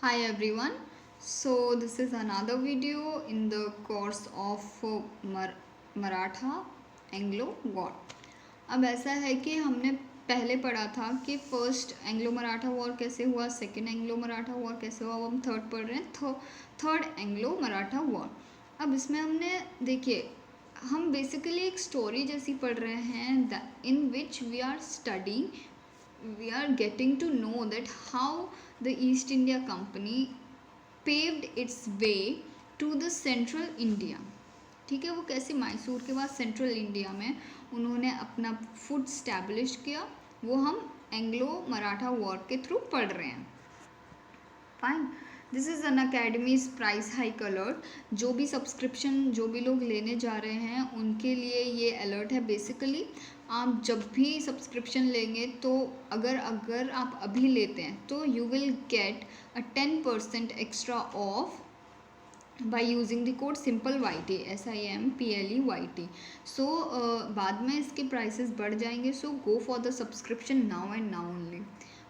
Hi everyone. So this is another video in the course of Maratha Anglo war. अब ऐसा है कि हमने पहले पढ़ा था कि फर्स्ट एंग्लो मराठा वॉर कैसे हुआ, सेकंड एंग्लो मराठा वॉर कैसे हुआ। अब हम थर्ड पढ़ रहे हैं, थर्ड एंग्लो मराठा वॉर। अब इसमें हमने देखिए हम बेसिकली एक स्टोरी जैसी पढ़ रहे हैं in which we are studying, we are getting to know that how the East India Company paved its way to the central India। ठीक है, वो कैसे मैसूर के बाद सेंट्रल इंडिया में उन्होंने अपना फुट स्टैब्लिश किया, वो हम एंग्लो मराठा वॉर के थ्रू पढ़ रहे हैं। Fine, this is Unacademy's price hike alert. जो भी सब्सक्रिप्शन जो भी लोग लेने जा रहे हैं उनके लिए ये अलर्ट है। बेसिकली आप जब भी सब्सक्रिप्शन लेंगे तो अगर आप अभी लेते हैं तो you will get a 10% extra off by using the code simple YT SIMPLE YT। So बाद में इसके प्राइसेस बढ़ जाएंगे, so go for the subscription now and now only.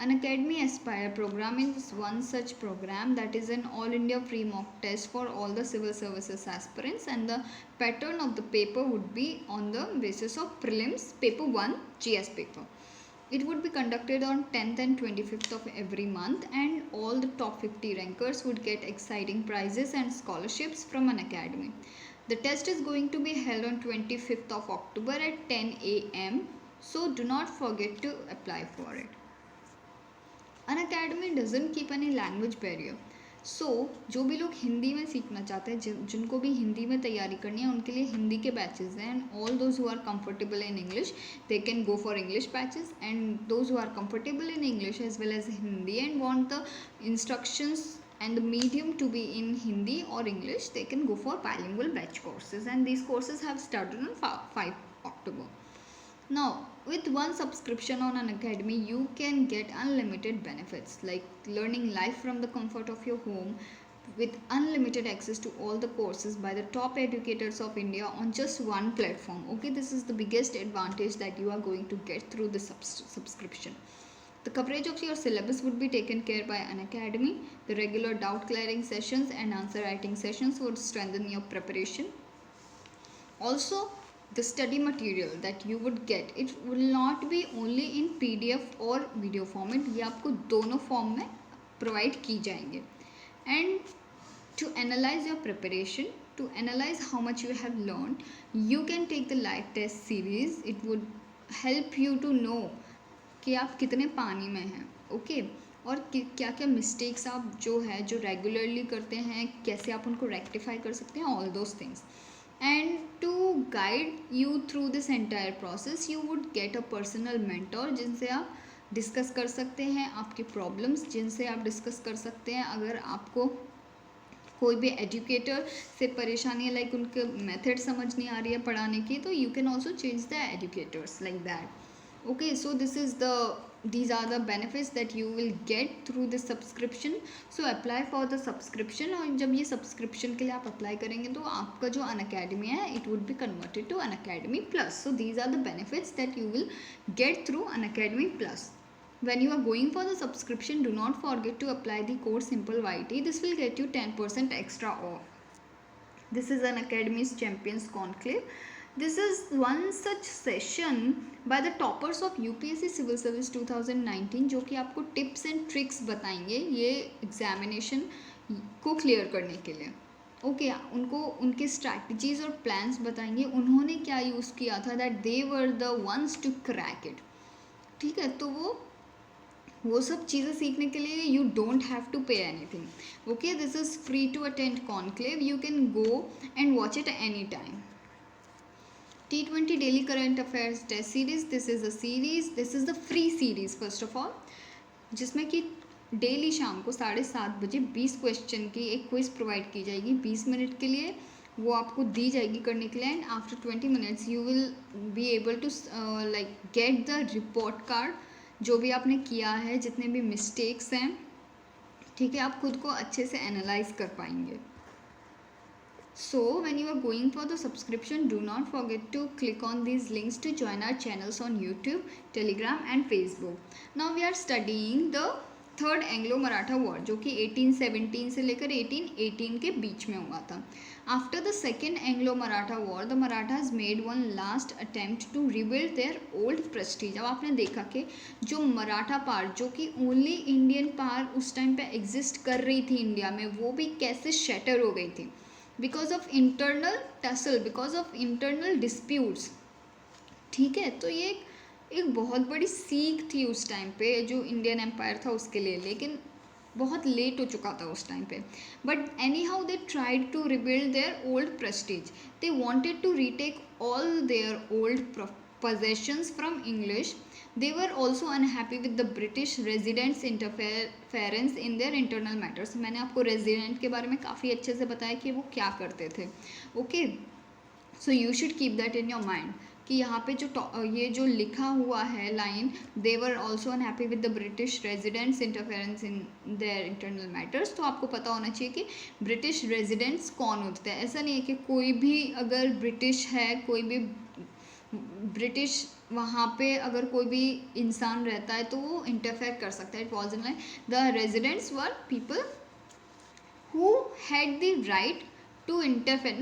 An Academy Aspire program is one such program that is an all India free mock test for all the civil services aspirants, and the pattern of the paper would be on the basis of prelims paper 1 GS paper. It would be conducted on 10th and 25th of every month, and all the top 50 rankers would get exciting prizes and scholarships from an academy. The test is going to be held on 25th of October at 10 a.m. So do not forget to apply for it. An academy doesn't keep any language barrier. जो भी लोग हिंदी में सीखना चाहते हैं, जिनको भी हिंदी में तैयारी करनी है, उनके लिए हिंदी के बैचेस हैं। And all those who are comfortable in English they can go for English batches, and those who are comfortable in English as well as Hindi and want the instructions and the medium to be in Hindi or English, they can go for bilingual batch courses, and these courses have started on 5 October. Now, with one subscription on an academy, you can get unlimited benefits like learning live from the comfort of your home, with unlimited access to all the courses by the top educators of India on just one platform. Okay, this is the biggest advantage that you are going to get through the subscription. The coverage of your syllabus would be taken care by an academy. The regular doubt clearing sessions and answer writing sessions would strengthen your preparation. Also, the study material that you would get, it will not be only in PDF or video format, ये आपको दोनों form में provide की जाएंगे। And to analyze your preparation, to analyze how much you have learned, you can take the live test series. It would help you to know कि आप कितने पानी में हैं, ओके और क्या क्या मिस्टेक्स आप जो रेगुलरली करते हैं, कैसे आप उनको रेक्टिफाई कर सकते हैं, all those things. And to guide you through this entire process, you would get a personal mentor जिनसे आप डिस्कस कर सकते हैं आपके प्रॉब्लम्स, जिनसे आप डिस्कस कर सकते हैं अगर आपको कोई भी एजुकेटर से परेशानी है, लाइक उनके मेथड समझ नहीं आ रही है पढ़ाने की, तो you can also change the educators like that. Okay, so these are the benefits that you will get through this subscription. So apply for the subscription, और जब ये subscription के लिए आप apply करेंगे तो आपका जो Unacademy है it would be converted to Unacademy Plus. So these are the benefits that you will get through Unacademy Plus. When you are going for the subscription, do not forget to apply the code SimpleYT. This will get you 10% extra off. This is Unacademy's Champions Conclave. This is one such session by the toppers of UPSC Civil Service 2019, जो कि आपको tips and tricks बताएंगे ये examination को clear करने के लिए। Okay, उनको उनके स्ट्रैटेजीज और प्लान्स बताएंगे, उन्होंने क्या यूज़ किया था, that they were the ones to crack it. ठीक है, तो वो सब चीज़ें सीखने के लिए you don't have to pay anything. Okay, this is free to attend conclave, you can go and watch it any time. T20 Daily Current Affairs Test Series, this is a series, this is the free series first of all, जिसमें कि daily शाम को 7:30 बजे 20 question की एक quiz provide की जाएगी 20 minute के लिए, वो आपको दी जाएगी करने के लिए। And after 20 minutes you will be able to like get the report card, जो भी आपने किया है, जितने भी मिस्टेक्स हैं, ठीक है, आप खुद को अच्छे से एनालाइज कर पाएंगे। So when you are going for the subscription, do not forget to click on these links to join our channels on YouTube, Telegram and Facebook. Now we are studying the third Anglo Maratha war, जो कि 1817 से लेकर 1818 के बीच में हुआ था। After the second Anglo Maratha war the Marathas made one last attempt to rebuild their old prestige. अब आपने देखा कि जो मराठा पावर, जो कि ओनली इंडियन पावर उस टाइम पे एग्जिस्ट कर रही थी इंडिया में, वो भी कैसे शैटर हो गई थी because of internal tussle, because of internal disputes. ठीक है, तो ये एक बहुत बड़ी सीख थी उस टाइम पे जो इंडियन एम्पायर था उसके लिए, लेकिन बहुत लेट हो चुका था उस टाइम पे। But anyhow they tried to rebuild their old prestige, they wanted to retake all their old possessions from English. They were also unhappy with the British residents' interference in their internal matters. मैंने आपको resident के बारे में काफ़ी अच्छे से बताया कि वो क्या करते थे। Okay, so you should keep that in your mind कि यहाँ पे जो ये जो लिखा हुआ है line, they were also unhappy with the British residents interference in their internal matters. तो आपको पता होना चाहिए कि ब्रिटिश रेजिडेंट्स कौन होते हैं। ऐसा नहीं है कि कोई भी अगर ब्रिटिश है, कोई भी ब्रिटिश वहाँ पे अगर कोई भी इंसान रहता है तो वो इंटरफेयर कर सकता है। It was in like the residents were people who had the right to interfere,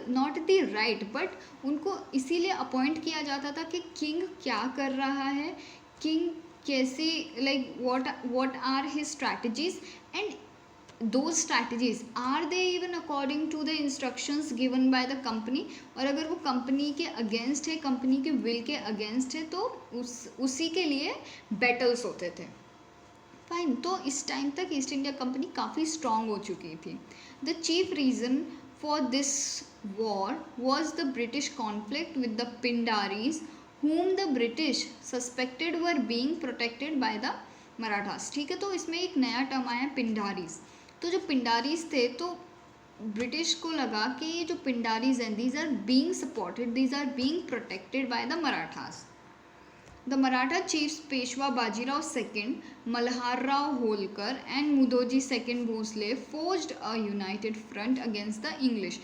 not the right but उनको इसीलिए अपॉइंट किया जाता था कि किंग क्या कर रहा है, किंग कैसे, like what are his strategies and those strategies are they even according to the instructions given by the company। और अगर वो कंपनी के अगेंस्ट है, कंपनी के विल के अगेंस्ट है, तो उसी के लिए बैटल्स होते थे। फाइन, तो इस टाइम तक ईस्ट इंडिया कंपनी काफ़ी स्ट्रांग हो चुकी थी। The chief reason for this war was the British conflict with the Pindaris whom the British suspected were being protected by the Marathas. ठीक है, तो इसमें एक नया टर्म आया पिंडारीज। तो जो पिंडारीज थे तो ब्रिटिश को लगा कि ये जो पिंडारीज हैं, these are being supported, these are being protected by the Marathas. The Maratha chiefs Peshwa Bajirao second, Malharrao Holkar and Mudhoji second Bhosle forced a united front against the English.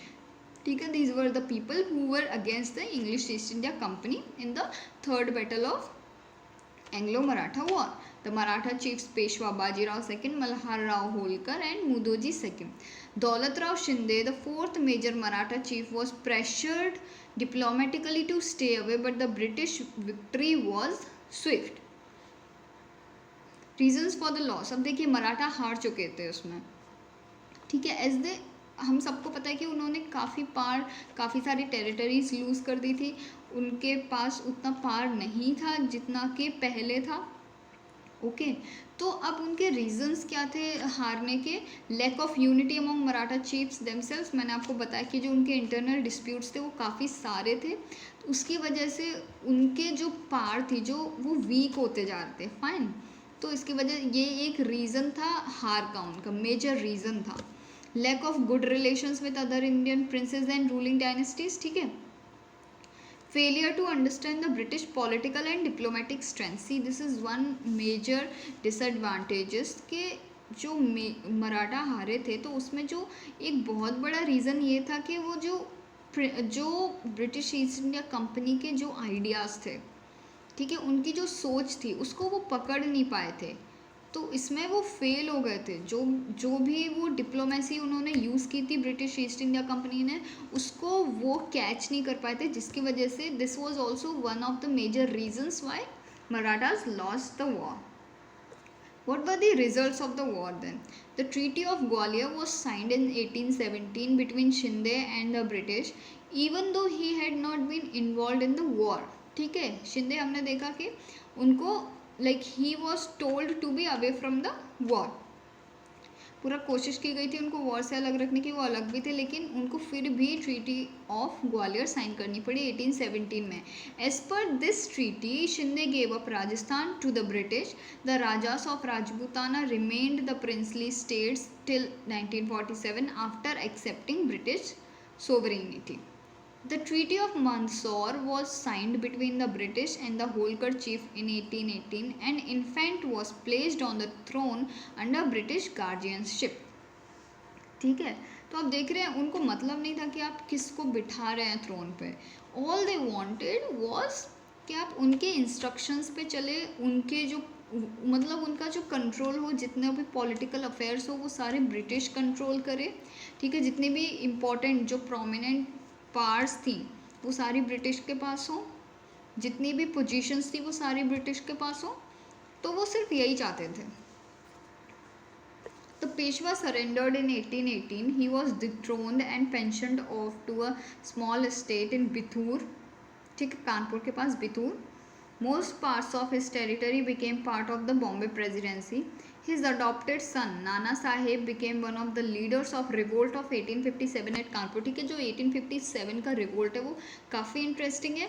ठीक है, these were the people who were against the English East India Company in the third battle of Anglo-Maratha War. The Maratha chiefs Peshwa Bajirao II, Malharrao Holkar and Mudoji II. Daulat Rao Shinde, the fourth major Maratha chief, was pressured diplomatically to stay away, but the British victory was swift. Reasons for the loss. अब देखिए मराठा हार चुके थे उसमें। ठीक है, as they हम सबको पता है कि उन्होंने काफ़ी सारी टेरिटरीज लूज़ कर दी थी, उनके पास उतना पार नहीं था जितना कि पहले था। ओके, तो अब उनके रीजंस क्या थे हारने के? Lack of unity among Maratha chiefs themselves. मैंने आपको बताया कि जो उनके इंटरनल डिस्प्यूट्स थे वो काफ़ी सारे थे, तो उसकी वजह से उनके जो पार थी जो वो वीक होते जा रहे थे। फाइन, तो इसकी वजह ये एक रीज़न था हार का, उनका मेजर रीज़न था। Lack of good relations with other Indian princes and ruling dynasties. ठीक है, failure to understand the British political and diplomatic strength. See, this is one major disadvantages के जो मराठा हारे थे तो उसमें जो एक बहुत बड़ा रीज़न ये था कि वो जो ब्रिटिश ईस्ट इंडिया कंपनी के जो आइडियाज़ थे, ठीक है, उनकी जो सोच थी उसको वो पकड़ नहीं पाए थे, तो इसमें वो फेल हो गए थे। जो भी वो डिप्लोमेसी उन्होंने यूज़ की थी ब्रिटिश ईस्ट इंडिया कंपनी ने, उसको वो कैच नहीं कर पाए थे, जिसकी वजह से this was also one of the major reasons why Marathas lost the war. What were the results of the war then? The Treaty of Gwalior was signed in 1817 between Shinde and the British, even though he had not been involved in the war. ठीक है, शिंदे हमने देखा कि उनको he was told to be away from the war. पूरा कोशिश की गई थी उनको वॉर से अलग रखने की, वो अलग भी थे, लेकिन उनको फिर भी ट्रीटी ऑफ ग्वालियर साइन करनी पड़ी 1817 में। As per this treaty Shinde gave up Rajasthan to the British. The rajas of Rajputana remained the princely states till 1947 after accepting British sovereignty. The Treaty of Mysore was signed between the British and the Holkar chief in 1818 and Infant was placed on the throne under British guardianship. ठीक है, तो आप देख रहे हैं उनको मतलब नहीं था कि आप किसको बिठा रहे हैं थ्रोन पे। All they wanted was कि आप उनके इंस्ट्रक्शंस पे चले, उनके जो मतलब उनका जो कंट्रोल हो, जितने भी पॉलिटिकल अफेयर्स हो वो सारे ब्रिटिश कंट्रोल करे, ठीक है। जितने भी इम्पोर्टेंट जो प्रोमिनेंट पार्ट्स थी वो सारी ब्रिटिश के पास हो, जितनी भी पोजीशंस थी वो सारी ब्रिटिश के पास हो। तो वो सिर्फ यही चाहते थे। The Peshwa surrendered in 1818. He was dethroned and pensioned off to a small estate in Bithur, ठीक है, कानपुर के पास बिथूर. Most parts of his territory became part of the Bombay Presidency. His adopted son Nana Saheb became one of the leaders of revolt of 1857 at Kanpur. ठीक है, जो 1857 का revolt है वो काफ़ी इंटरेस्टिंग है,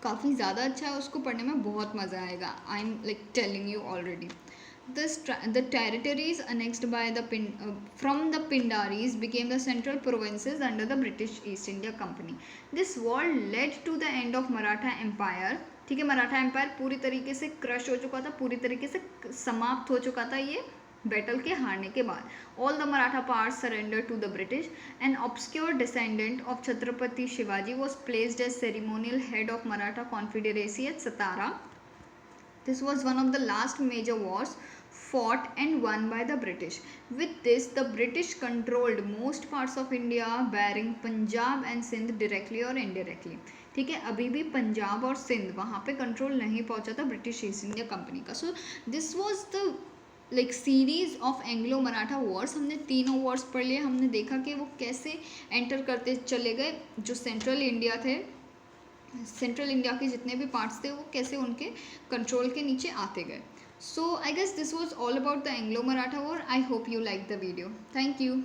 काफ़ी ज़्यादा अच्छा है, उसको पढ़ने में बहुत मज़ा आएगा. I am like telling you already. The territories annexed by from the Pindaris became the central provinces under the British East India Company. This war led to the end of Maratha Empire. ठीक है, Maratha empire पूरी तरीके से crush हो चुका था, पूरी तरीके से समाप्त हो चुका था ये बैटल के हारने के बाद. All the Maratha parts surrendered to the British. An obscure descendant of Chhatrapati Shivaji was placed as ceremonial head of Maratha Confederacy at Satara. This was one of the last major wars fought and won by the British. With this, the British controlled most parts of India, barring Punjab and Sindh directly or indirectly. ठीक है, अभी भी पंजाब और सिंध वहाँ पे control नहीं पहुँचा था ब्रिटिश ईस्ट इंडिया कंपनी का. So this was the like series of Anglo Maratha Wars. हमने तीनों वॉर्स पढ़ लिए, हमने देखा कि वो कैसे एंटर करते चले गए, जो सेंट्रल इंडिया थे, सेंट्रल इंडिया के जितने भी पार्ट्स थे वो कैसे उनके कंट्रोल के नीचे आते गए. So I guess this was all about the Anglo Maratha war. I hope you like the video. Thank you.